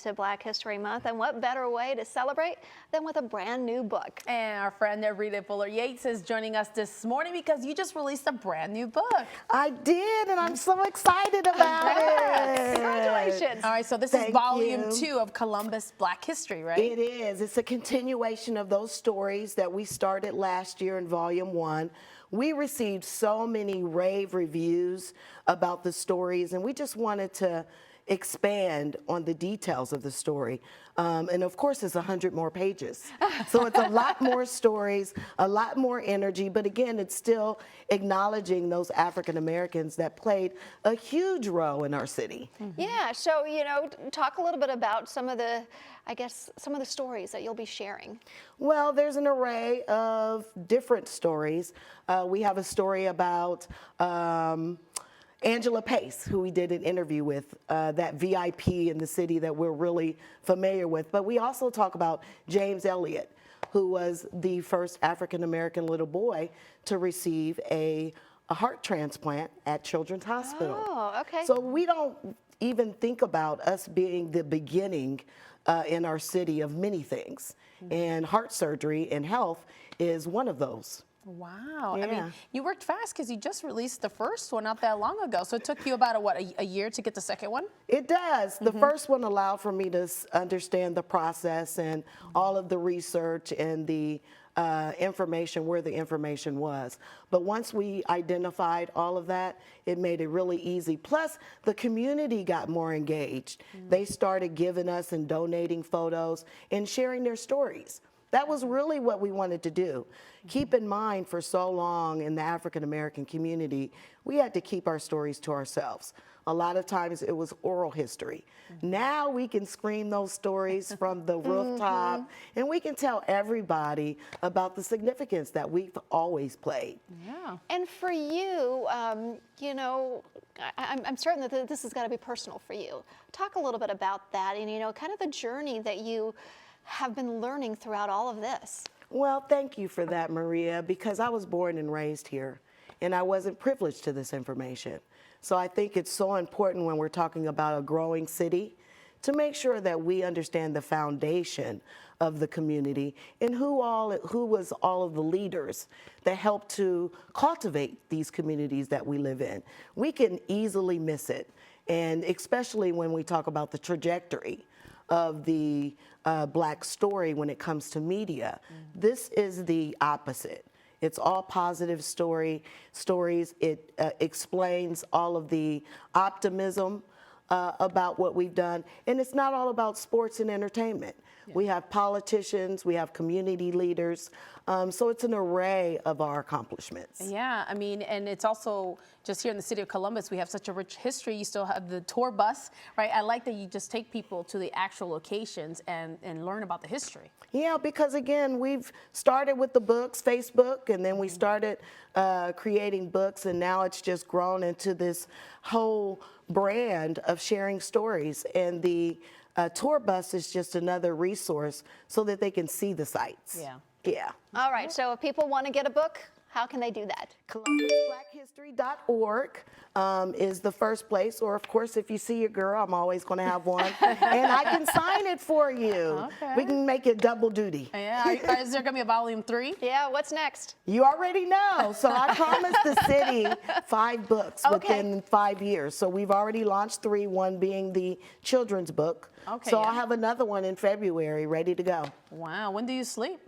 To Black History Month, and what better way to celebrate than with a brand new book. And our friend Rita Fuller-Yates is joining us this morning because you just released a brand new book. I did, and I'm so excited about it. Congratulations. All right, so this is volume 2 of Columbus Black History, right? It is. It's a continuation of those stories that we started last year in volume 1. We received so many rave reviews about the stories, and we just wanted to expand on the details of the story. And of course, it's 100 more pages. So it's a lot more stories, a lot more energy, but again, it's still acknowledging those African Americans that played a huge role in our city. Yeah, so, talk a little bit about some of the, some of the stories that you'll be sharing. Well, there's an array of different stories. We have a story about Angela Pace, who we did an interview with, that VIP in the city that we're really familiar with. But we also talk about James Elliott, who was the first African-American little boy to receive a heart transplant at Children's Hospital. Oh, okay. So we don't even think about us being the beginning in our city of many things. And heart surgery and health is one of those. Wow. Yeah. I mean, you worked fast because you just released the first one not that long ago. So it took you about, a year to get the second one? It does. The first one allowed for me to understand the process and all of the research and the information, where the information was. But once we identified all of that, it made it really easy. Plus, the community got more engaged. They started giving us and donating photos and sharing their stories. That was really what we wanted to do. Keep in mind, for so long in the African American community, we had to keep our stories to ourselves. A lot of times it was oral history. Now we can scream those stories from the rooftop, and we can tell everybody about the significance that we've always played. Yeah. And for you, I'm certain that this has got to be personal for you. Talk a little bit about that and, kind of the journey that you have been learning throughout all of this. Well, thank you for that, Maria, because I was born and raised here, and I wasn't privileged to this information. So I think it's so important when we're talking about a growing city to make sure that we understand the foundation of the community and who was all of the leaders that helped to cultivate these communities that we live in. We can easily miss it, and especially when we talk about the trajectory of the Black story when it comes to media. This is the opposite. It's all positive stories. It explains all of the optimism about what we've done. And it's not all about sports and entertainment. Yeah. We have politicians, we have community leaders. So it's an array of our accomplishments. Yeah, I mean, and it's also just here in the city of Columbus, we have such a rich history. You still have the tour bus, right? I like that you just take people to the actual locations and learn about the history. Yeah, because again, we've started with the books, Facebook, and then we started creating books, and now it's just grown into this whole brand of sharing stories. And the tour bus is just another resource so that they can see the sites. Yeah. Yeah. All right, so if people want to get a book, how can they do that? ColumbusBlackHistory.org is the first place, or of course, if you see your girl, I'm always going to have one, and I can sign it for you. Okay. We can make it double duty. Yeah, is there going to be a volume 3? Yeah, what's next? You already know. So I promised the city 5 books within 5 years. So we've already launched 3, one being the children's book. Okay, so I'll have another one in February ready to go. Wow, when do you sleep?